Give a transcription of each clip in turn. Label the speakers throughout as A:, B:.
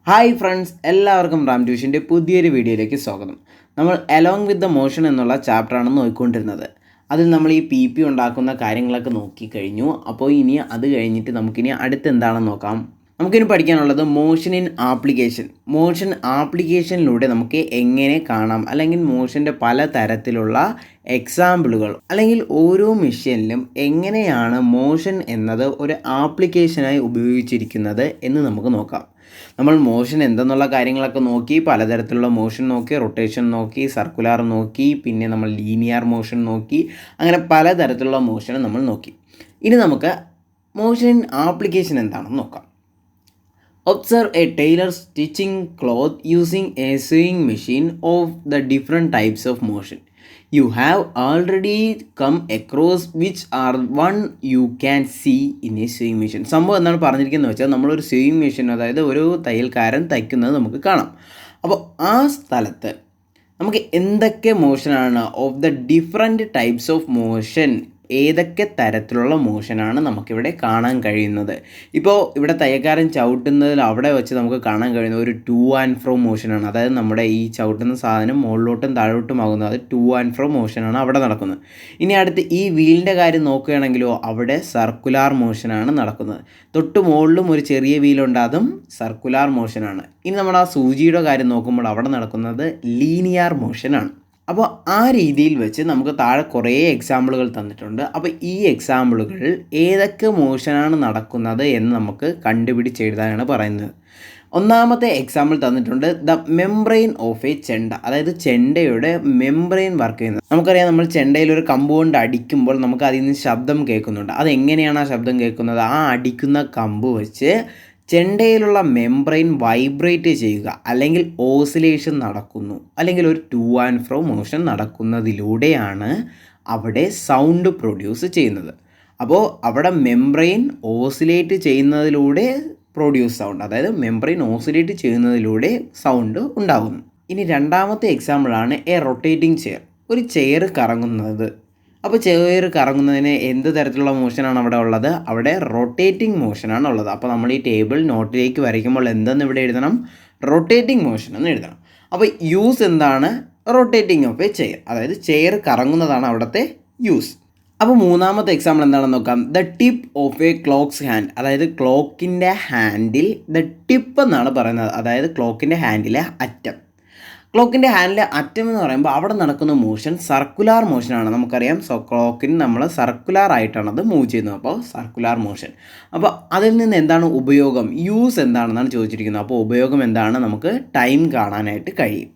A: Hi friends, എല്ലാവർക്കും റാം ട്യൂഷൻ്റെ പുതിയൊരു വീഡിയോയിലേക്ക് സ്വാഗതം. നമ്മൾ അലോങ് വിത്ത് ദ മോഷൻ എന്നുള്ള ചാപ്റ്ററാണ് നോക്കിക്കൊണ്ടിരുന്നത്. അതിൽ നമ്മൾ ഈ പി ഉണ്ടാക്കുന്ന കാര്യങ്ങളൊക്കെ നോക്കിക്കഴിഞ്ഞു. അപ്പോൾ ഇനി അത് കഴിഞ്ഞിട്ട് നമുക്കിനി അടുത്ത് എന്താണെന്ന് നോക്കാം. നമുക്കിനി പഠിക്കാനുള്ളത് മോഷൻ ഇൻ ആപ്ലിക്കേഷൻ. മോഷൻ ആപ്ലിക്കേഷനിലൂടെ നമുക്ക് എങ്ങനെ കാണാം, അല്ലെങ്കിൽ മോഷൻ്റെ പല തരത്തിലുള്ള എക്സാമ്പിളുകൾ, അല്ലെങ്കിൽ ഓരോ മെഷീനിലും എങ്ങനെയാണ് മോഷൻ എന്നത് ഒരു ആപ്ലിക്കേഷനായി ഉപയോഗിച്ചിരിക്കുന്നത് എന്ന് നമുക്ക് നോക്കാം. നമ്മൾ മോഷൻ എന്തെന്നുള്ള കാര്യങ്ങളൊക്കെ നോക്കി, പലതരത്തിലുള്ള മോഷൻ നോക്കി, റൊട്ടേഷൻ നോക്കി, സർക്കുലാർ നോക്കി, പിന്നെ നമ്മൾ ലീനിയർ മോഷൻ നോക്കി, അങ്ങനെ പലതരത്തിലുള്ള മോഷൻ നമ്മൾ നോക്കി. ഇനി നമുക്ക് മോഷൻ ഇൻ ആപ്ലിക്കേഷൻ എന്താണെന്ന് നോക്കാം. Observe a tailor stitching cloth using a sewing machine of the different types of motion. You have already come across which are one you can see in a sewing machine. സംഭവം എന്താണ് പറഞ്ഞിരിക്കുന്നത് വെച്ചാൽ, നമ്മളൊരു sewing machine, അതായത് ഒരു തയ്യൽക്കാരൻ തയ്ക്കുന്നത് നമുക്ക് കാണാം. അപ്പോൾ ആ സ്ഥലത്ത് നമുക്ക് എന്തൊക്കെ മോഷനാണ്, of the different types of motion, ഏതൊക്കെ തരത്തിലുള്ള മോഷനാണ് നമുക്കിവിടെ കാണാൻ കഴിയുന്നത്. ഇപ്പോൾ ഇവിടെ തയ്യൽക്കാരൻ ചവിട്ടുന്നതിൽ അവിടെ വെച്ച് നമുക്ക് കാണാൻ കഴിയുന്ന ഒരു ടു ആൻഡ് ഫ്രോ മോഷനാണ്. അതായത് നമ്മുടെ ഈ ചവിട്ടുന്ന സാധനം മുകളിലോട്ടും താഴോട്ടും ആകുന്നത്, അത് ടു ആൻഡ് ഫ്രോ മോഷനാണ് അവിടെ നടക്കുന്നത്. ഇനി അടുത്ത് ഈ വീലിൻ്റെ കാര്യം നോക്കുകയാണെങ്കിലോ, അവിടെ സർക്കുലാർ മോഷനാണ് നടക്കുന്നത്. തൊട്ട് മുകളിലും ഒരു ചെറിയ വീലുണ്ട്, അതും സർക്കുലാർ മോഷനാണ്. ഇനി നമ്മൾ ആ സൂചിയുടെ കാര്യം നോക്കുമ്പോൾ അവിടെ നടക്കുന്നത് ലീനിയർ മോഷനാണ്. അപ്പോൾ ആ രീതിയിൽ വെച്ച് നമുക്ക് താഴെ കുറേ എക്സാമ്പിളുകൾ തന്നിട്ടുണ്ട്. അപ്പോൾ ഈ എക്സാമ്പിളുകൾ ഏതൊക്കെ മോഷനാണ് നടക്കുന്നത് എന്ന് നമുക്ക് കണ്ടുപിടിച്ചെഴുതാനാണ് പറയുന്നത്. ഒന്നാമത്തെ എക്സാമ്പിൾ തന്നിട്ടുണ്ട്, ദ മെംബ്രെയിൻ ഓഫ് എ ചെണ്ട. അതായത് ചെണ്ടയുടെ മെംബ്രെയിൻ വർക്ക് ചെയ്യുന്നത്. നമുക്കറിയാം, നമ്മൾ ചെണ്ടയിൽ ഒരു കമ്പ് കൊണ്ട് അടിക്കുമ്പോൾ നമുക്ക് അതിൽ നിന്ന് ശബ്ദം കേൾക്കുന്നുണ്ട്. അതെങ്ങനെയാണ് ആ ശബ്ദം കേൾക്കുന്നത്? ആ അടിക്കുന്ന കമ്പ് വെച്ച് ചെണ്ടയിലുള്ള മെംബ്രെയിൻ വൈബ്രേറ്റ് ചെയ്യുക, അല്ലെങ്കിൽ ഓസിലേഷൻ നടക്കുന്നു, അല്ലെങ്കിൽ ഒരു ടു ആൻഡ് ഫ്രോ മോഷൻ നടക്കുന്നതിലൂടെയാണ് അവിടെ സൗണ്ട് പ്രൊഡ്യൂസ് ചെയ്യുന്നത്. അപ്പോൾ അവിടെ മെംബ്രെയിൻ ഓസിലേറ്റ് ചെയ്യുന്നതിലൂടെ പ്രൊഡ്യൂസ് സൗണ്ട്, അതായത് മെംബ്രെയിൻ ഓസിലേറ്റ് ചെയ്യുന്നതിലൂടെ സൗണ്ട് ഉണ്ടാകുന്നു. ഇനി രണ്ടാമത്തെ എക്സാമ്പിളാണ് എ റൊട്ടേറ്റിംഗ് ചെയർ. ഒരു ചെയർ കറങ്ങുന്നത്. അപ്പോൾ ചെയർ കറങ്ങുന്നതിന് എന്ത് തരത്തിലുള്ള മോഷനാണ് അവിടെ ഉള്ളത്? അവിടെ റൊട്ടേറ്റിംഗ് മോഷനാണ് ഉള്ളത്. അപ്പോൾ നമ്മൾ ഈ ടേബിൾ നോട്ടിലേക്ക് വരയ്ക്കുമ്പോൾ എന്തെന്ന് ഇവിടെ എഴുതണം? റൊട്ടേറ്റിംഗ് മോഷൻ എന്ന് എഴുതണം. അപ്പോൾ യൂസ് എന്താണ്? റൊട്ടേറ്റിംഗ് ഓഫ് എ ചെയർ, അതായത് ചെയർ കറങ്ങുന്നതാണ് അവിടുത്തെ യൂസ്. അപ്പോൾ മൂന്നാമത്തെ എക്സാമ്പിൾ എന്താണെന്ന് നോക്കാം. The tip of a clock's hand. അതായത് ക്ലോക്കിൻ്റെ ഹാൻഡിൽ, ദ ടിപ്പ് എന്നാണ് പറയുന്നത്, അതായത് ക്ലോക്കിൻ്റെ ഹാൻഡിലെ അറ്റം. ക്ലോക്കിൻ്റെ ഹാൻഡിലെ അറ്റം എന്ന് പറയുമ്പോൾ അവിടെ നടക്കുന്ന മോഷൻ സർക്കുലാർ മോഷനാണ്. നമുക്കറിയാം, ക്ലോക്കിന് നമ്മൾ സർക്കുലാർ ആയിട്ടാണ് അത് മൂവ് ചെയ്യുന്നത്. അപ്പോൾ സർക്കുലാർ മോഷൻ. അപ്പോൾ അതിൽ നിന്ന് എന്താണ് ഉപയോഗം, യൂസ് എന്താണെന്നാണ് ചോദിച്ചിരിക്കുന്നത്. അപ്പോൾ ഉപയോഗം എന്താണ്? നമുക്ക് ടൈം കാണാനായിട്ട് കഴിയും.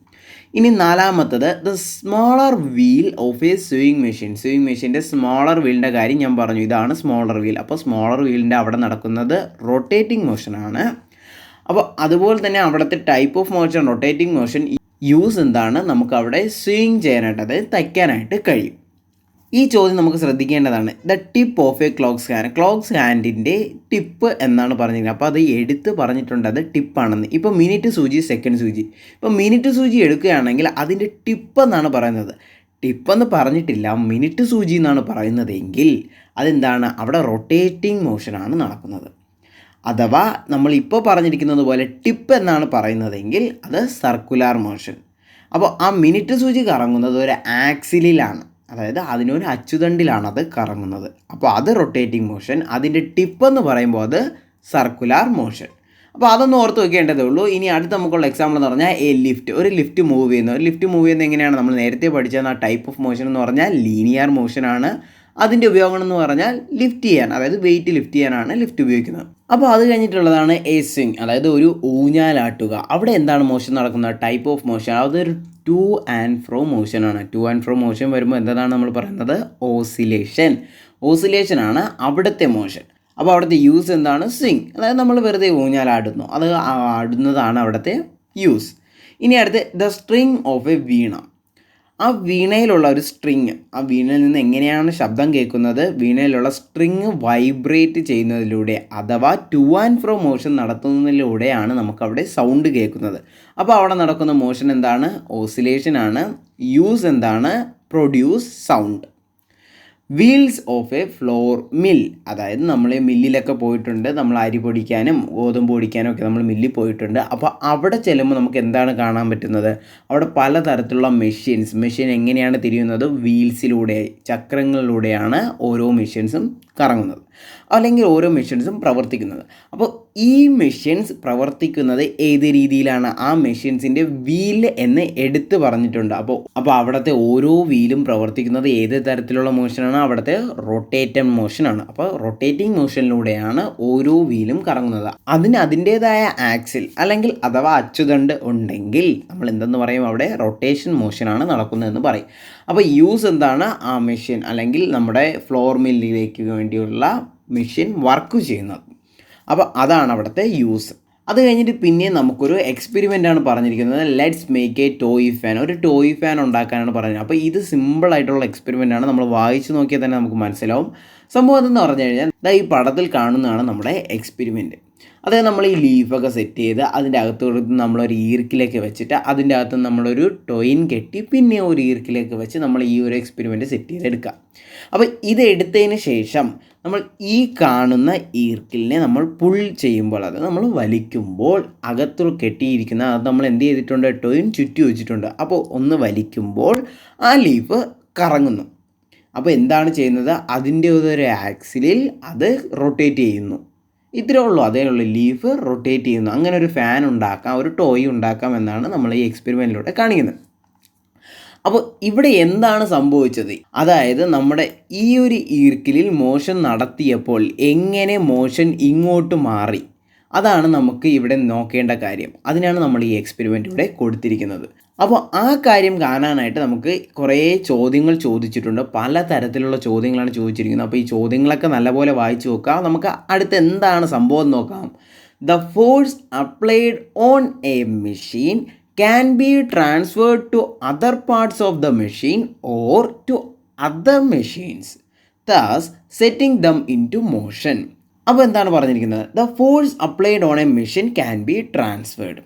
A: ഇനി നാലാമത്തത്, the smaller wheel of a swing machine. Swing മെഷീൻ്റെ സ്മോളർ വീലിൻ്റെ കാര്യം ഞാൻ പറഞ്ഞു, ഇതാണ് സ്മോളർ വീൽ. അപ്പോൾ സ്മോളർ വീലിൻ്റെ അവിടെ നടക്കുന്നത് റൊട്ടേറ്റിംഗ് മോഷനാണ്. അപ്പോൾ അതുപോലെ തന്നെ അവിടുത്തെ type of motion rotating motion. Use എന്താണ്? നമുക്ക് അവിടെ സ്വിങ് ചെയ്യാനായിട്ട്, അതായത് തയ്ക്കാനായിട്ട് കഴിയും. ഈ ചോദ്യം നമുക്ക് ശ്രദ്ധിക്കേണ്ടതാണ്. The tip of a clock's hand. Clock's ഹാൻഡിൻ്റെ ടിപ്പ് എന്നാണ് പറഞ്ഞിരിക്കുന്നത്. അപ്പോൾ അത് എടുത്ത് പറഞ്ഞിട്ടുണ്ട് അത് ടിപ്പാണെന്ന്. ഇപ്പോൾ മിനിറ്റ് സൂചി, സെക്കൻഡ് സൂചി. ഇപ്പോൾ മിനിറ്റ് സൂചി എടുക്കുകയാണെങ്കിൽ അതിൻ്റെ ടിപ്പ് എന്നാണ് പറയുന്നത്. ടിപ്പെന്ന് പറഞ്ഞിട്ടില്ല, മിനിറ്റ് സൂചി എന്നാണ് പറയുന്നതെങ്കിൽ അതെന്താണ്? അവിടെ റൊട്ടേറ്റിംഗ് മോഷനാണ് നടക്കുന്നത്. അഥവാ നമ്മളിപ്പോൾ പറഞ്ഞിരിക്കുന്നത് പോലെ ടിപ്പ് എന്നാണ് പറയുന്നതെങ്കിൽ അത് സർക്കുലാർ മോഷൻ. അപ്പോൾ ആ മിനിറ്റ് സൂചി കറങ്ങുന്നത് ഒരു ആക്സിലിലാണ്, അതായത് അതിനൊരു അച്ചുതണ്ടിലാണ് അത് കറങ്ങുന്നത്. അപ്പോൾ അത് റൊട്ടേറ്റിംഗ് മോഷൻ. അതിൻ്റെ ടിപ്പ് എന്ന് പറയുമ്പോൾ അത് സർക്കുലാർ മോഷൻ. അപ്പോൾ അതൊന്ന് ഓർത്ത് വയ്ക്കേണ്ടതേ ഉള്ളൂ. ഇനി അടുത്ത് നമുക്കുള്ള എക്സാമ്പിൾ എന്ന് പറഞ്ഞാൽ എ ലിഫ്റ്റ്. ഒരു ലിഫ്റ്റ് മൂവ് ചെയ്യുന്നു. ഒരു ലിഫ്റ്റ് മൂവ് ചെയ്യുന്നത് എങ്ങനെയാണ്? നമ്മൾ നേരത്തെ പഠിച്ച ആ ടൈപ്പ് ഓഫ് മോഷൻ എന്ന് പറഞ്ഞാൽ ലീനിയർ മോഷനാണ്. അതിൻ്റെ ഉപയോഗം എന്ന് പറഞ്ഞാൽ ലിഫ്റ്റ് ചെയ്യാൻ, അതായത് വെയിറ്റ് ലിഫ്റ്റ് ചെയ്യാനാണ് ലിഫ്റ്റ് ഉപയോഗിക്കുന്നത്. അപ്പോൾ അത് കഴിഞ്ഞിട്ടുള്ളതാണ് എ സ്വിങ്, അതായത് ഒരു ഊഞ്ഞാലാട്ടുക. അവിടെ എന്താണ് മോഷൻ നടക്കുന്നത്? Type of motion. അതൊരു ടു ആൻഡ് ഫ്രോ മോഷനാണ്. ടു ആൻഡ് ഫ്രോ മോഷൻ വരുമ്പോൾ എന്താണ് നമ്മൾ പറയുന്നത്? ഓസിലേഷൻ. ഓസിലേഷനാണ് അവിടുത്തെ മോഷൻ. അപ്പോൾ അവിടുത്തെ യൂസ് എന്താണ്? സ്വിങ്, അതായത് നമ്മൾ വെറുതെ ഊഞ്ഞാലാടുന്നു, അത് ആടുന്നതാണ് അവിടുത്തെ യൂസ്. ഇനി അടുത്ത് ദ സ്ട്രിങ് ഓഫ് എ വീണ. ആ വീണയിലുള്ള ഒരു സ്ട്രിങ്, ആ വീണയിൽ നിന്ന് എങ്ങനെയാണ് ശബ്ദം കേൾക്കുന്നത്? വീണയിലുള്ള സ്ട്രിങ് വൈബ്രേറ്റ് ചെയ്യുന്നതിലൂടെ, അഥവാ ടു ആൻഡ് ഫ്രോ മോഷൻ നടത്തുന്നതിലൂടെയാണ് നമുക്കവിടെ സൗണ്ട് കേൾക്കുന്നത്. അപ്പോൾ അവിടെ നടക്കുന്ന മോഷൻ എന്താണ്? ഓസിലേഷനാണ്. യൂസ് എന്താണ്? Produce sound. Wheels of A floor mill. അതായത് നമ്മൾ മില്ലിലൊക്കെ പോയിട്ടുണ്ട്, നമ്മൾ അരി പൊടിക്കാനും ഗോതമ്പ് പൊടിക്കാനും ഒക്കെ നമ്മൾ മില്ലിൽ പോയിട്ടുണ്ട്. അപ്പോൾ അവിടെ ചെല്ലുമ്പോൾ നമുക്ക് എന്താണ് കാണാൻ പറ്റുന്നത്? അവിടെ പലതരത്തിലുള്ള മെഷീൻ എങ്ങനെയാണ് തിരിയുന്നത്? വീൽസിലൂടെ, ചക്രങ്ങളിലൂടെയാണ് ഓരോ മെഷീൻസും കറങ്ങുന്നത്, അല്ലെങ്കിൽ ഓരോ മെഷീൻസും പ്രവർത്തിക്കുന്നത്. അപ്പോൾ ഈ മെഷീൻസ് പ്രവർത്തിക്കുന്നത് ഏത് രീതിയിലാണ്? ആ മെഷീൻസിൻ്റെ വീൽ എന്ന് എടുത്ത് പറഞ്ഞിട്ടുണ്ട്. അപ്പോൾ അവിടുത്തെ ഓരോ വീലും പ്രവർത്തിക്കുന്നത് ഏത് തരത്തിലുള്ള മോഷനാണ്? അവിടുത്തെ റൊട്ടേറ്റഡ് മോഷനാണ്. അപ്പോൾ റൊട്ടേറ്റിംഗ് മോഷനിലൂടെയാണ് ഓരോ വീലും കറങ്ങുന്നത്. അതിന് അതിൻ്റേതായ ആക്സിൽ അല്ലെങ്കിൽ അഥവാ അച്ചുതണ്ട് ഉണ്ടെങ്കിൽ നമ്മൾ എന്തെന്ന് പറയും? അവിടെ റൊട്ടേഷൻ മോഷനാണ് നടക്കുന്നതെന്ന് പറയും. അപ്പോൾ യൂസ് എന്താണ്? ആ മെഷീൻ അല്ലെങ്കിൽ നമ്മുടെ ഫ്ലോർ മില്ലിലേക്ക് വേണ്ടിയുള്ള മെഷീൻ വർക്ക് ചെയ്യുന്നത്. അപ്പോൾ അതാണ് അവിടുത്തെ യൂസ്. അത് കഴിഞ്ഞിട്ട് പിന്നെ നമുക്കൊരു എക്സ്പെരിമെൻ്റാണ് പറഞ്ഞിരിക്കുന്നത്. Let's make A toy fan. ഒരു ടോയ് ഫാൻ ഉണ്ടാക്കാനാണ് പറഞ്ഞത്. അപ്പോൾ ഇത് സിമ്പിളായിട്ടുള്ള എക്സ്പെരിമെൻ്റാണ്. നമ്മൾ വായിച്ച് നോക്കിയാൽ തന്നെ നമുക്ക് മനസ്സിലാവും. സംഭവം എന്ന് പറഞ്ഞു കഴിഞ്ഞാൽ ഈ പടത്തിൽ കാണുന്നതാണ് നമ്മുടെ എക്സ്പെരിമെൻറ്റ്. അതായത് നമ്മൾ ഈ ലീഫൊക്കെ സെറ്റ് ചെയ്ത് അതിൻ്റെ അകത്തോട്ട് നമ്മളൊരു ഈർക്കിലേക്ക് വെച്ചിട്ട് അതിൻ്റെ അകത്ത് നമ്മളൊരു ടൊയിൻ കെട്ടി പിന്നെ ഒരു ഈർക്കിലേക്ക് വെച്ച് നമ്മൾ ഈ ഒരു എക്സ്പെരിമെൻറ്റ് സെറ്റ് ചെയ്തെടുക്കുക. അപ്പോൾ ഇത് എടുത്തതിന് ശേഷം നമ്മൾ ഈ കാണുന്ന ഈർക്കിലിനെ നമ്മൾ പുൾ ചെയ്യുമ്പോൾ, അത് നമ്മൾ വലിക്കുമ്പോൾ അകത്തു കെട്ടിയിരിക്കുന്ന അത് നമ്മൾ എന്ത് ചെയ്തിട്ടുണ്ട്? ടൊയിൻ ചുറ്റി വെച്ചിട്ടുണ്ട്. അപ്പോൾ ഒന്ന് വലിക്കുമ്പോൾ ആ ലീഫ് കറങ്ങുന്നു. അപ്പോൾ എന്താണ് ചെയ്യുന്നത്? അതിൻ്റെ ഒരു ആക്സിലിൽ അത് റൊട്ടേറ്റ് ചെയ്യുന്നു. ഇത്രയേ ഉള്ളൂ, അതേ ഉള്ളൂ. ലീഫ് റൊട്ടേറ്റ് ചെയ്യുന്നു. അങ്ങനെ ഒരു ഫാൻ ഉണ്ടാക്കാം, ഒരു ടോയ് ഉണ്ടാക്കാം എന്നാണ് നമ്മൾ ഈ എക്സ്പെരിമെൻറ്റിലൂടെ കാണിക്കുന്നത്. അപ്പോൾ ഇവിടെ എന്താണ് സംഭവിച്ചത്? അതായത് നമ്മുടെ ഈ ഒരു ഈർക്കിലിൽ മോഷൻ നടത്തിയപ്പോൾ എങ്ങനെ മോഷൻ ഇങ്ങോട്ട് മാറി, അതാണ് നമുക്ക് ഇവിടെ നോക്കേണ്ട കാര്യം. അതിനാണ് നമ്മൾ ഈ എക്സ്പെരിമെൻ്റ് ഇവിടെ കൊടുത്തിരിക്കുന്നത്. അപ്പോൾ ആ കാര്യം കാണാനായിട്ട് നമുക്ക് കുറേ ചോദ്യങ്ങൾ ചോദിച്ചിട്ടുണ്ട്. പല തരത്തിലുള്ള ചോദ്യങ്ങളാണ് ചോദിച്ചിരിക്കുന്നത്. അപ്പോൾ ഈ ചോദ്യങ്ങളൊക്കെ നല്ലപോലെ വായിച്ചു നോക്കാം. നമുക്ക് അടുത്ത് എന്താണ് സംഭവം നോക്കാം. The force applied on a machine can be transferred to other parts of the machine or to other machines, thus setting them into motion. അപ്പോൾ എന്താണ് പറഞ്ഞിരിക്കുന്നത്? The force applied on a machine can be transferred.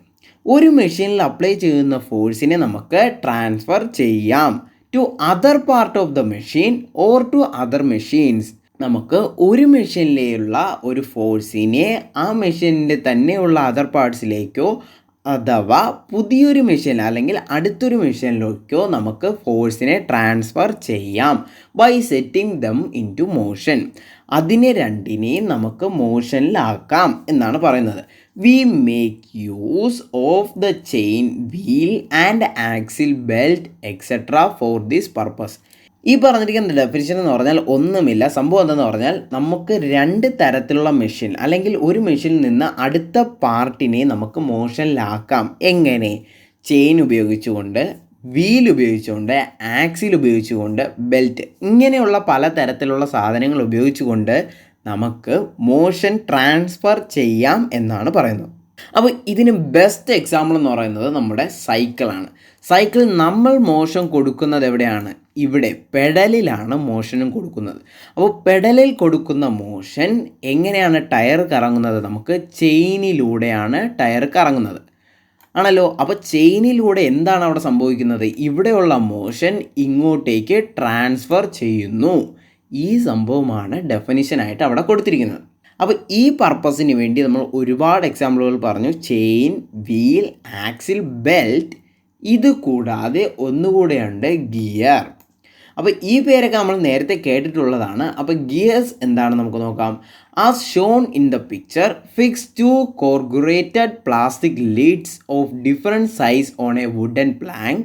A: ഒരു മെഷീനിൽ apply ചെയ്യുന്ന ഫോഴ്സിനെ നമുക്ക് transfer ചെയ്യാം to other part of the machine or to other machines. നമുക്ക് ഒരു മെഷീനിലുള്ള ഒരു ഫോഴ്സിനെ ആ മെഷീനിൻ്റെ തന്നെയുള്ള അതർ പാർട്സിലേക്കോ അഥവാ പുതിയൊരു മെഷീൻ അല്ലെങ്കിൽ അടുത്തൊരു മെഷീനിലേക്കോ നമുക്ക് ഫോഴ്സിനെ ട്രാൻസ്ഫർ ചെയ്യാം by setting them into motion. അതിനെ രണ്ടിനെയും നമുക്ക് മോഷനിലാക്കാം എന്നാണ് പറയുന്നത്. We make use of the chain, wheel and axle, belt etcetera for this purpose. ഈ പറഞ്ഞിരിക്കുന്ന ഡെഫിനിഷൻ എന്ന് പറഞ്ഞാൽ ഒന്നുമില്ല. സംഭവം എന്തെന്ന് പറഞ്ഞാൽ നമുക്ക് രണ്ട് തരത്തിലുള്ള മെഷീൻ അല്ലെങ്കിൽ ഒരു മെഷീനിൽ നിന്ന് അടുത്ത പാർട്ടിനെ നമുക്ക് മോഷനിലാക്കാം. എങ്ങനെ? ചെയിൻ ഉപയോഗിച്ചുകൊണ്ട്, വീൽ ഉപയോഗിച്ചുകൊണ്ട്, ആക്സിൽ ഉപയോഗിച്ചുകൊണ്ട്, ബെൽറ്റ്, ഇങ്ങനെയുള്ള പല തരത്തിലുള്ള സാധനങ്ങൾ ഉപയോഗിച്ചുകൊണ്ട് നമുക്ക് മോഷൻ ട്രാൻസ്ഫർ ചെയ്യാം എന്നാണ് പറയുന്നത്. അപ്പോൾ ഇതിന് ബെസ്റ്റ് എക്സാമ്പിൾ എന്ന് പറയുന്നത് നമ്മുടെ സൈക്കിളാണ്. സൈക്കിൾ നമ്മൾ മോഷൻ കൊടുക്കുന്നത് എവിടെയാണ്? ഇവിടെ പെഡലിലാണ് മോഷനും കൊടുക്കുന്നത്. അപ്പോൾ പെഡലിൽ കൊടുക്കുന്ന മോഷൻ എങ്ങനെയാണ് ടയർ കറങ്ങുന്നത്? നമുക്ക് ചെയിനിലൂടെയാണ് ടയർ കറങ്ങുന്നത് ആണല്ലോ. അപ്പോൾ ചെയിനിലൂടെ എന്താണ് അവിടെ സംഭവിക്കുന്നത്? ഇവിടെയുള്ള മോഷൻ ഇങ്ങോട്ടേക്ക് ട്രാൻസ്ഫർ ചെയ്യുന്നു. ഈ സംഭവമാണ് ഡെഫിനിഷനായിട്ട് അവിടെ കൊടുത്തിരിക്കുന്നത്. അപ്പോൾ ഈ പർപ്പസിന് വേണ്ടി നമ്മൾ ഒരുപാട് എക്സാമ്പിളുകൾ പറഞ്ഞു. Chain, wheel, axle, belt. ഇത് കൂടാതെ ഒന്നുകൂടെയുണ്ട് ഗിയർ. അപ്പോൾ ഈ പേരൊക്കെ നമ്മൾ നേരത്തെ കേട്ടിട്ടുള്ളതാണ്. അപ്പോൾ ഗിയേഴ്സ് എന്താണ് നമുക്ക് നോക്കാം. As shown in the picture, fix 2 corrugated plastic lids of different size on a wooden plank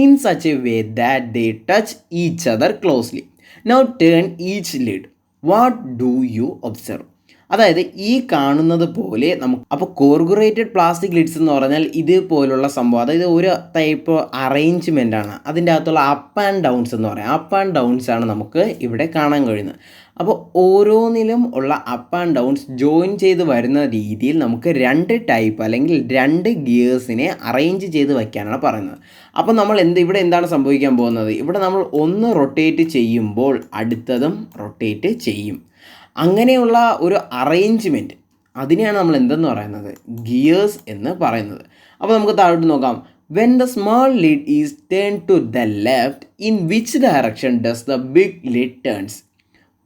A: in such a way that they touch each other closely. Now turn each lid. What do you observe? അതായത് ഈ കാണുന്നത് പോലെ നമുക്ക്, അപ്പോൾ കോർഗുറേറ്റഡ് plastic lids എന്ന് പറഞ്ഞാൽ ഇതുപോലുള്ള സംഭവം. അതായത് ഒരു ടൈപ്പ് അറേഞ്ച്മെൻ്റ് ആണ്. അതിൻ്റെ അകത്തുള്ള അപ്പ് ആൻഡ് ഡൗൺസ് എന്ന് പറയാം. അപ്പ് ആൻഡ് ഡൗൺസ് ആണ് നമുക്ക് ഇവിടെ കാണാൻ കഴിയുന്നത്. അപ്പോൾ ഓരോന്നിലും ഉള്ള അപ്പ് ആൻഡ് ഡൗൺസ് ജോയിൻ ചെയ്ത് വരുന്ന രീതിയിൽ നമുക്ക് രണ്ട് ടൈപ്പ് അല്ലെങ്കിൽ രണ്ട് ഗിയേഴ്സിനെ അറേഞ്ച് ചെയ്ത് വയ്ക്കാനാണ് പറയുന്നത്. അപ്പോൾ നമ്മൾ ഇവിടെ എന്താണ് സംഭവിക്കാൻ പോകുന്നത്? ഇവിടെ നമ്മൾ ഒന്ന് റൊട്ടേറ്റ് ചെയ്യുമ്പോൾ അടുത്തതും റൊട്ടേറ്റ് ചെയ്യും. അങ്ങനെയുള്ള ഒരു അറേഞ്ച്മെൻറ്റ്, അതിനെയാണ് നമ്മൾ എന്തെന്ന് പറയുന്നത്? ഗിയേഴ്സ് എന്ന് പറയുന്നത്. അപ്പോൾ നമുക്ക് താഴോട്ട് നോക്കാം. When the small lid is turned to the left, in which direction does the big lid turns?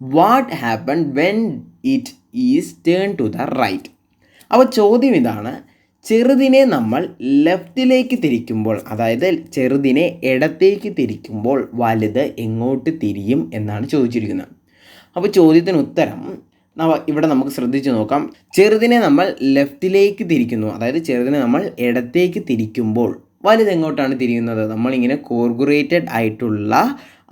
A: What happened when it is turned to the right? അപ്പോൾ ചോദ്യം ഇതാണ്, ചെറുതിനെ നമ്മൾ ലെഫ്റ്റിലേക്ക് തിരിക്കുമ്പോൾ, അതായത് ചെറുതിനെ ഇടത്തേക്ക് തിരിക്കുമ്പോൾ വലുത് എങ്ങോട്ട് തിരിയും എന്നാണ് ചോദിച്ചിരിക്കുന്നത്. അപ്പോൾ ചോദ്യത്തിന് ഉത്തരം ഇവിടെ നമുക്ക് ശ്രദ്ധിച്ച് നോക്കാം. ചെറുതിനെ നമ്മൾ ലെഫ്റ്റിലേക്ക് തിരിക്കുന്നു, അതായത് ചെറുതിനെ നമ്മൾ ഇടത്തേക്ക് തിരിക്കുമ്പോൾ വലുത് എങ്ങോട്ടാണ് തിരിയുന്നത്? നമ്മളിങ്ങനെ കോർഗുറേറ്റഡ് ആയിട്ടുള്ള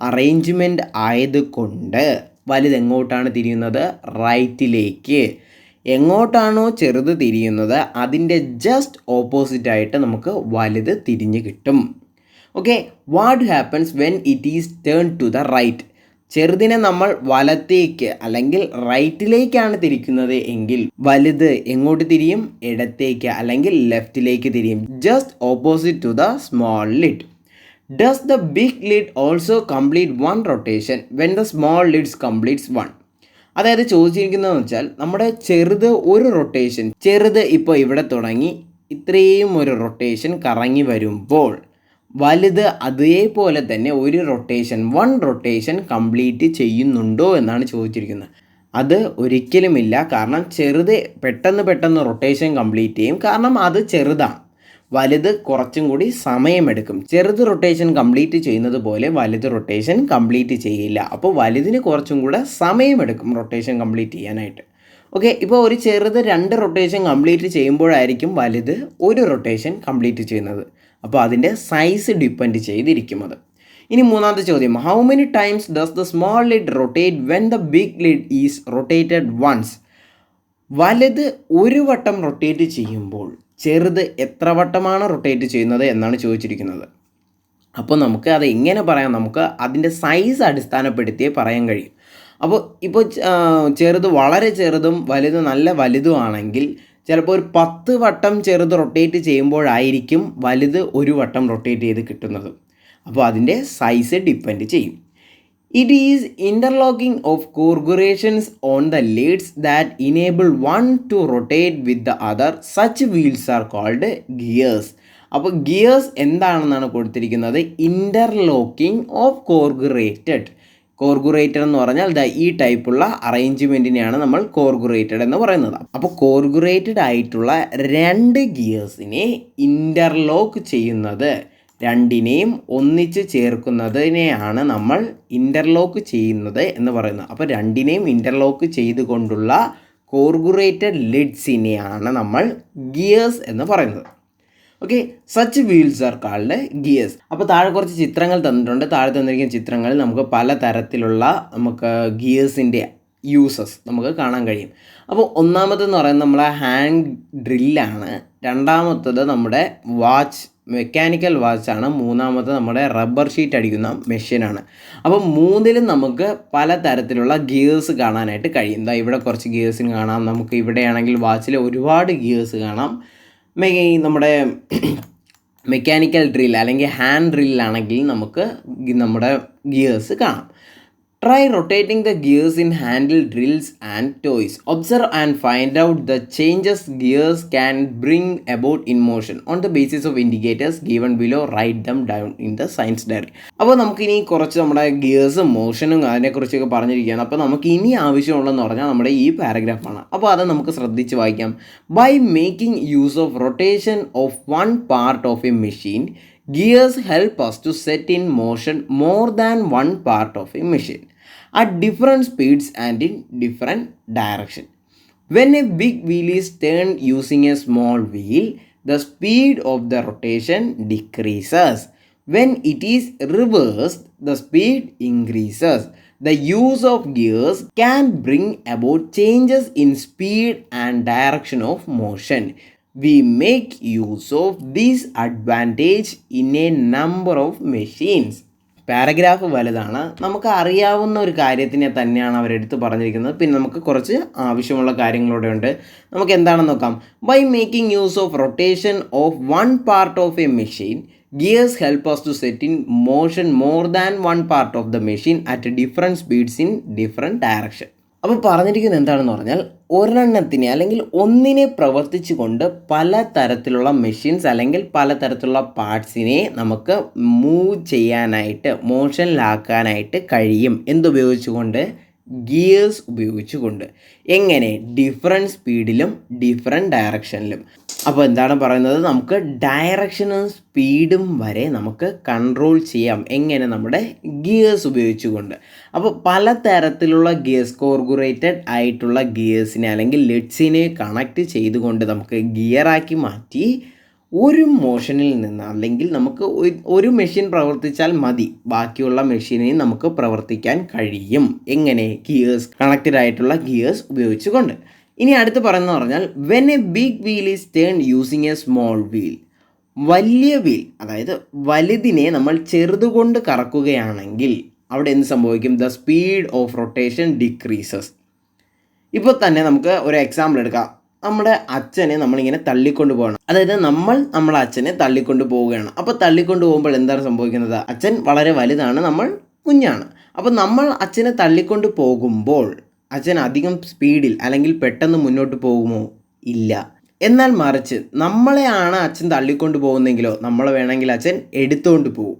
A: അറേഞ്ച്മെൻറ്റ് ആയതുകൊണ്ട് വലുത് എങ്ങോട്ടാണ് തിരിയുന്നത്? റൈറ്റിലേക്ക്. എങ്ങോട്ടാണോ ചെറുത് തിരിയുന്നത് അതിൻ്റെ ജസ്റ്റ് ഓപ്പോസിറ്റായിട്ട് നമുക്ക് വലുത് തിരിഞ്ഞ് കിട്ടും. Okay, what happens when it is turn to the right? ചെറുതിനെ നമ്മൾ വലത്തേക്ക് അല്ലെങ്കിൽ റൈറ്റിലേക്കാണ് തിരിക്കുന്നത് എങ്കിൽ വലുത് എങ്ങോട്ട് തിരിയും? ഇടത്തേക്ക് അല്ലെങ്കിൽ ലെഫ്റ്റിലേക്ക് തിരിയും, just opposite to the small lid. Does the big lid also complete one rotation when the small lids completes one? അതായത് ചോദിച്ചിരിക്കുന്നതെന്ന് വെച്ചാൽ നമ്മുടെ ചെറുത് ഒരു റൊട്ടേഷൻ, ചെറുത് ഇപ്പോൾ ഇവിടെ തുടങ്ങി ഇത്രയും ഒരു റൊട്ടേഷൻ കറങ്ങി വരുമ്പോൾ വലുത് അതേപോലെ തന്നെ ഒരു റൊട്ടേഷൻ, വൺ റൊട്ടേഷൻ കംപ്ലീറ്റ് ചെയ്യുന്നുണ്ടോ എന്നാണ് ചോദിച്ചിരിക്കുന്നത്. അത് ഒരിക്കലുമില്ല. കാരണം ചെറുത് പെട്ടെന്ന് റൊട്ടേഷൻ കംപ്ലീറ്റ് ചെയ്യും, കാരണം അത് ചെറുതാണ്. വലുത് കുറച്ചും കൂടി സമയമെടുക്കും. ചെറുത് റൊട്ടേഷൻ കംപ്ലീറ്റ് ചെയ്യുന്നത് പോലെ വലുത് റൊട്ടേഷൻ കംപ്ലീറ്റ് ചെയ്യില്ല. അപ്പോൾ വലുതിന് കുറച്ചും കൂടെ സമയമെടുക്കും റൊട്ടേഷൻ കംപ്ലീറ്റ് ചെയ്യാനായിട്ട്. ഓക്കെ, ഇപ്പോൾ ഒരു ചെറുത് 2 റൊട്ടേഷൻ കംപ്ലീറ്റ് ചെയ്യുമ്പോഴായിരിക്കും വലുത് ഒരു റൊട്ടേഷൻ കംപ്ലീറ്റ് ചെയ്യുന്നത്. അപ്പോൾ അതിൻ്റെ സൈസ് ഡിപ്പെൻഡ് ചെയ്തിരിക്കും അത്. ഇനി മൂന്നാമത്തെ ചോദ്യം, how many times does the small lid rotate when the big lid is rotated once? വലുത് ഒരു വട്ടം റൊട്ടേറ്റ് ചെയ്യുമ്പോൾ ചെറുത് എത്ര വട്ടമാണ് റൊട്ടേറ്റ് ചെയ്യുന്നത് എന്നാണ് ചോദിച്ചിരിക്കുന്നത്. അപ്പോൾ നമുക്ക് അത് എങ്ങനെ പറയാം? നമുക്ക് അതിൻ്റെ സൈസ് അടിസ്ഥാനപ്പെടുത്തിയേ പറയാൻ കഴിയും. ഇപ്പോൾ ചെറുത് വളരെ ചെറുതും വലുത് നല്ല വലുതുമാണെങ്കിൽ ചിലപ്പോൾ ഒരു 10 വട്ടം ചെറുത് റൊട്ടേറ്റ് ചെയ്യുമ്പോഴായിരിക്കും വലുത് ഒരു വട്ടം റൊട്ടേറ്റ് ചെയ്ത് കിട്ടുന്നത്. അപ്പോൾ അതിൻ്റെ സൈസ് ഡിപ്പെൻഡ് ചെയ്യും. It is interlocking of corrugations on the lids that enable one to rotate with the other. Such wheels are called gears. അപ്പോൾ ഗിയേഴ്സ് എന്താണെന്നാണ് കൊടുത്തിരിക്കുന്നത്? Interlocking of കോർഗുറേറ്റഡ്. കോർഗുറേറ്റഡ് എന്ന് പറഞ്ഞാൽ ഈ ടൈപ്പുള്ള അറേഞ്ച്മെൻറ്റിനെയാണ് നമ്മൾ കോർഗുറേറ്റഡ് എന്ന് പറയുന്നത്. അപ്പോൾ കോർഗുറേറ്റഡ് ആയിട്ടുള്ള 2 ഗിയേഴ്സിനെ ഇൻ്റർലോക്ക് ചെയ്യുന്നത്, രണ്ടിനെയും ഒന്നിച്ച് ചേർക്കുന്നതിനെയാണ് നമ്മൾ ഇൻ്റർലോക്ക് ചെയ്യുന്നത് എന്ന് പറയുന്നത്. അപ്പോൾ രണ്ടിനെയും ഇൻ്റർലോക്ക് ചെയ്തുകൊണ്ടുള്ള കോർഗുറേറ്റഡ് ലിഡ്സിനെയാണ് നമ്മൾ ഗിയേഴ്സ് എന്ന് പറയുന്നത്. Okay, such wheels are called gears. അപ്പോൾ താഴെ കുറച്ച് ചിത്രങ്ങൾ തന്നിട്ടുണ്ട്. താഴെ തന്നിരിക്കുന്ന ചിത്രങ്ങളിൽ നമുക്ക് പല തരത്തിലുള്ള നമുക്ക് ഗിയേഴ്സിൻ്റെ യൂസസ് നമുക്ക് കാണാൻ കഴിയും. അപ്പോൾ ഒന്നാമതെന്ന് പറയുന്നത് നമ്മളെ ഹാൻഡ് ഡ്രില്ലാണ്, രണ്ടാമത്തത് നമ്മുടെ മെക്കാനിക്കൽ വാച്ചാണ്, മൂന്നാമത് നമ്മുടെ റബ്ബർ ഷീറ്റ് അടിക്കുന്ന മെഷീനാണ്. അപ്പോൾ മൂന്നിലും നമുക്ക് പല തരത്തിലുള്ള ഗിയേഴ്സ് കാണാനായിട്ട് കഴിയും. ഇവിടെ കുറച്ച് ഗിയേഴ്സിന് കാണാം. നമുക്ക് ഇവിടെയാണെങ്കിൽ വാച്ചിൽ ഒരുപാട് ഗിയേഴ്സ് കാണാം. നമ്മുടെ മെക്കാനിക്കൽ ഡ്രിൽ അല്ലെങ്കിൽ ഹാൻഡ് ഡ്രില്ലാണെങ്കിൽ നമുക്ക് നമ്മുടെ ഗിയേഴ്സ് കാണാം. Try rotating the gears in handle drills and toys. Observe and find out the changes gears can bring about in motion. On the basis of indicators given below, write them down in the science diary. അപ്പോൾ നമുക്കിനി കുറച്ച് നമ്മുടെ ഗിയേഴ്സും മോഷനും അതിനെക്കുറിച്ചൊക്കെ പറഞ്ഞിരിക്കുകയാണ്. അപ്പോൾ നമുക്ക് ഇനി ആവശ്യമുള്ളതെന്ന് പറഞ്ഞാൽ നമ്മുടെ ഈ പാരഗ്രാഫാണ്. അപ്പോൾ അത് നമുക്ക് ശ്രദ്ധിച്ച് വായിക്കാം. By making use of rotation of one part of a machine, gears help us to set in motion more than one part of a machine at different speeds and in different direction. When a big wheel is turned using a small wheel, the speed of the rotation decreases. When it is reversed, the speed increases. The use of gears can bring about changes in speed and direction of motion. We make use of this advantage in a number of machines. Paragraph വലുതാണ്. നമുക്ക് അറിയാവുന്ന ഒരു കാര്യത്തിനെ തന്നെയാണ് അവരെടുത്ത് പറഞ്ഞിരിക്കുന്നത്. പിന്നെ നമുക്ക് കുറച്ച് ആവശ്യമുള്ള കാര്യങ്ങളൂടെ ഉണ്ട്. നമുക്ക് എന്താണെന്ന് നോക്കാം. By making use of rotation of one part of a machine, gears help us to set in motion more than one part of the machine at different speeds in different direction. അപ്പോൾ പറഞ്ഞിരിക്കുന്നത് എന്താണെന്ന് പറഞ്ഞാൽ ഒരെണ്ണത്തിനെ അല്ലെങ്കിൽ ഒന്നിനെ പ്രവർത്തിച്ചു കൊണ്ട് പല തരത്തിലുള്ള മെഷീൻസ് അല്ലെങ്കിൽ പല തരത്തിലുള്ള പാർട്സിനെ നമുക്ക് മൂവ് ചെയ്യാനായിട്ട് മോഷനിലാക്കാനായിട്ട് കഴിയും. എന്തുപയോഗിച്ചുകൊണ്ട്? ഗിയേഴ്സ് ഉപയോഗിച്ചുകൊണ്ട്. എങ്ങനെ? ഡിഫറെൻറ്റ് സ്പീഡിലും ഡിഫറെൻറ്റ് ഡയറക്ഷനിലും. അപ്പോൾ എന്താണ് പറയുന്നത്? നമുക്ക് ഡയറക്ഷനും സ്പീഡും വരെ നമുക്ക് കൺട്രോൾ ചെയ്യാം. എങ്ങനെ? നമ്മുടെ ഗിയേഴ്സ് ഉപയോഗിച്ചുകൊണ്ട്. അപ്പോൾ പലതരത്തിലുള്ള ഗിയേഴ്സ്, കോർഗുറേറ്റഡ് ആയിട്ടുള്ള ഗിയേഴ്സിനെ അല്ലെങ്കിൽ ലെഡ്സിനെ കണക്ട് ചെയ്തുകൊണ്ട് നമുക്ക് ഗിയറാക്കി മാറ്റി ഒരു മോഷനിൽ നിന്ന്, അല്ലെങ്കിൽ നമുക്ക് ഒരു മെഷീൻ പ്രവർത്തിച്ചാൽ മതി, ബാക്കിയുള്ള മെഷീനിൽ നമുക്ക് പ്രവർത്തിക്കാൻ കഴിയും. എങ്ങനെ? ഗിയേഴ്സ്, കണക്റ്റഡ് ആയിട്ടുള്ള ഗിയേഴ്സ് ഉപയോഗിച്ചുകൊണ്ട്. ഇനി അടുത്ത് പറയുന്നത് പറഞ്ഞാൽ when a big wheel is turn using a small wheel. വലിയ വീൽ, അതായത് വലുതിനെ നമ്മൾ ചെറുതുകൊണ്ട് കറക്കുകയാണെങ്കിൽ അവിടെ എന്ത് സംഭവിക്കും? The speed of rotation decreases. ഇപ്പോൾ തന്നെ നമുക്ക് ഒരു എക്സാമ്പിൾ എടുക്കാം. നമ്മുടെ അച്ഛനെ നമ്മളിങ്ങനെ തള്ളിക്കൊണ്ട് പോകണം. അതായത് നമ്മളെ അച്ഛനെ തള്ളിക്കൊണ്ട് പോവുകയാണ്. അപ്പോൾ തള്ളിക്കൊണ്ട് പോകുമ്പോൾ എന്താണ് സംഭവിക്കുന്നത്? അച്ഛൻ വളരെ വലുതാണ്, നമ്മൾ കുഞ്ഞാണ്. അപ്പോൾ നമ്മൾ അച്ഛനെ തള്ളിക്കൊണ്ട് പോകുമ്പോൾ അച്ഛൻ അധികം സ്പീഡിൽ അല്ലെങ്കിൽ പെട്ടെന്ന് മുന്നോട്ട് പോകുമോ? ഇല്ല. എന്നാൽ മറിച്ച് നമ്മളെയാണ് അച്ഛൻ തള്ളിക്കൊണ്ട് പോകുന്നെങ്കിലോ നമ്മളെ വേണമെങ്കിൽ അച്ഛൻ എടുത്തുകൊണ്ട് പോകും.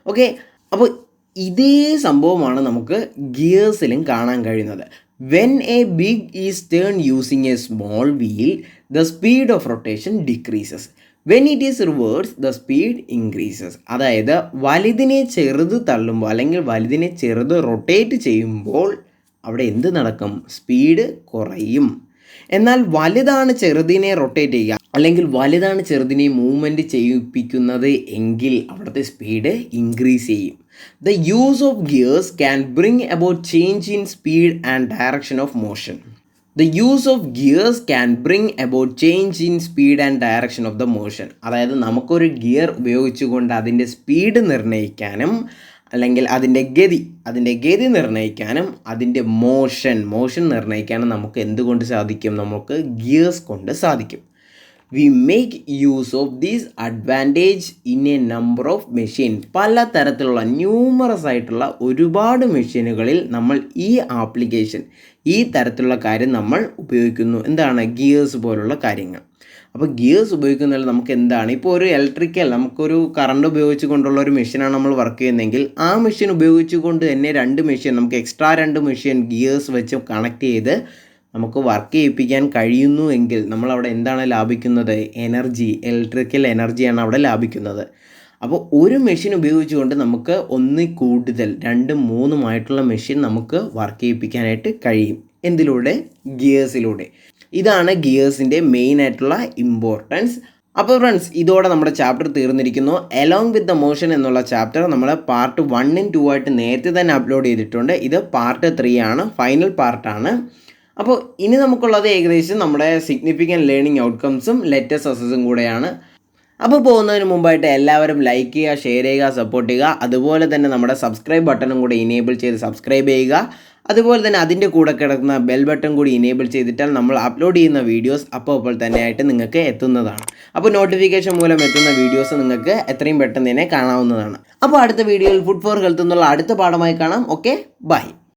A: ഓക്കെ, അപ്പോൾ ഇതേ സംഭവമാണ് നമുക്ക് ഗിയേഴ്സിലും കാണാൻ കഴിയുന്നത്. When a big is turn using a small wheel the speed of rotation decreases. When it is reverse the speed increases. അതായത് വലുതിനെ ചെറുത് തള്ളുമ്പോൾ അല്ലെങ്കിൽ വലുതിനെ ചെറുത് റൊട്ടേറ്റ് ചെയ്യുമ്പോൾ അവിടെ എന്ത് നടക്കും? സ്പീഡ് കുറയും. എന്നാൽ വലുതാണ് ചെറുതിനെ റൊട്ടേറ്റ് ചെയ്യുക അല്ലെങ്കിൽ വലുതാണ് ചെറുതിനെ മൂവ്മെൻറ്റ് ചെയ്യിപ്പിക്കുന്നത് എങ്കിൽ അവിടുത്തെ സ്പീഡ് ഇൻക്രീസ് ചെയ്യും. The use of gears can bring about change in speed and direction of motion. The use of gears can bring about change in speed and direction of the motion. അതായത് നമുക്കൊരു gear ഉപയോഗിച്ചുകൊണ്ട് അതിൻ്റെ speed നിർണ്ണയിക്കാനും അല്ലെങ്കിൽ അതിൻ്റെ ഗതി നിർണ്ണയിക്കാനും അതിൻ്റെ motion നിർണ്ണയിക്കാനും നമുക്ക് എന്തുകൊണ്ട് സാധിക്കും? നമുക്ക് ഗിയേഴ്സ് കൊണ്ട് സാധിക്കും. We make use of this advantage in a number of machines. പല തരത്തിലുള്ള ന്യൂമറസ് ആയിട്ടുള്ള ഒരുപാട് മെഷീനുകളിൽ നമ്മൾ ഈ ആപ്ലിക്കേഷൻ, ഈ തരത്തിലുള്ള കാര്യം നമ്മൾ ഉപയോഗിക്കുന്നു. എന്താണ്? ഗിയേഴ്സ് പോലുള്ള കാര്യങ്ങൾ. അപ്പോൾ ഗിയേഴ്സ് ഉപയോഗിക്കുന്നതിൽ നമുക്ക് എന്താണ്? ഇപ്പോൾ ഒരു നമുക്കൊരു കറണ്ട് ഉപയോഗിച്ച് കൊണ്ടുള്ള ഒരു മെഷീനാണ് നമ്മൾ വർക്ക് ചെയ്യുന്നതെങ്കിൽ ആ മെഷീൻ ഉപയോഗിച്ചുകൊണ്ട് തന്നെ നമുക്ക് എക്സ്ട്രാ 2 മെഷീൻ ഗിയേഴ്സ് വെച്ച് കണക്ട് ചെയ്ത് നമുക്ക് വർക്ക് ചെയ്യിപ്പിക്കാൻ കഴിയുന്നു എങ്കിൽ നമ്മളവിടെ എന്താണ് ലാഭിക്കുന്നത്? ഇലക്ട്രിക്കൽ എനർജിയാണ് അവിടെ ലാഭിക്കുന്നത്. അപ്പോൾ ഒരു മെഷീൻ ഉപയോഗിച്ചുകൊണ്ട് നമുക്ക് ഒന്നിൽ കൂടുതൽ 2, 3 മെഷീൻ നമുക്ക് വർക്ക് ചെയ്യിപ്പിക്കാനായിട്ട് കഴിയും. എന്തിലൂടെ? ഗിയേഴ്സിലൂടെ. ഇതാണ് ഗിയേഴ്സിൻ്റെ മെയിൻ ആയിട്ടുള്ള ഇമ്പോർട്ടൻസ്. അപ്പോൾ ഫ്രണ്ട്സ്, ഇതോടെ നമ്മുടെ ചാപ്റ്റർ തീർന്നിരിക്കുന്നു. എലോങ് വിത്ത് ദ മോഷൻ എന്നുള്ള ചാപ്റ്റർ നമ്മൾ പാർട്ട് 1 ഉം 2 ആയിട്ട് നേരത്തെ തന്നെ അപ്ലോഡ് ചെയ്തിട്ടുണ്ട്. ഇത് പാർട്ട് 3 ആണ്, ഫൈനൽ പാർട്ടാണ്. അപ്പോൾ ഇനി നമുക്കുള്ളത് ഏകദേശം നമ്മുടെ സിഗ്നിഫിക്കൻറ്റ് ലേണിംഗ് ഔട്ട്കംസും ലെറ്റസ്റ്റ് അസസും കൂടെയാണ്. അപ്പോൾ പോകുന്നതിന് മുമ്പായിട്ട് എല്ലാവരും ലൈക്ക് ചെയ്യുക, ഷെയർ ചെയ്യുക, സപ്പോർട്ട് ചെയ്യുക. അതുപോലെ തന്നെ നമ്മുടെ സബ്സ്ക്രൈബ് ബട്ടണും കൂടെ ഇനേബിൾ ചെയ്ത് സബ്സ്ക്രൈബ് ചെയ്യുക. അതുപോലെ തന്നെ അതിൻ്റെ കൂടെ കിടക്കുന്ന ബെൽ ബട്ടൺ കൂടി ഇനേബിൾ ചെയ്തിട്ടാൽ നമ്മൾ അപ്ലോഡ് ചെയ്യുന്ന വീഡിയോസ് അപ്പോൾ തന്നെയായിട്ട് നിങ്ങൾക്ക് എത്തുന്നതാണ്. അപ്പോൾ നോട്ടിഫിക്കേഷൻ മൂലം എത്തുന്ന വീഡിയോസ് നിങ്ങൾക്ക് എത്രയും പെട്ടെന്ന് തന്നെ കാണാവുന്നതാണ്. അപ്പോൾ അടുത്ത വീഡിയോയിൽ ഫുഡ് ഫോർ ഹെൽത്ത് എന്നുള്ള അടുത്ത പാഠമായി കാണാം. Okay, by.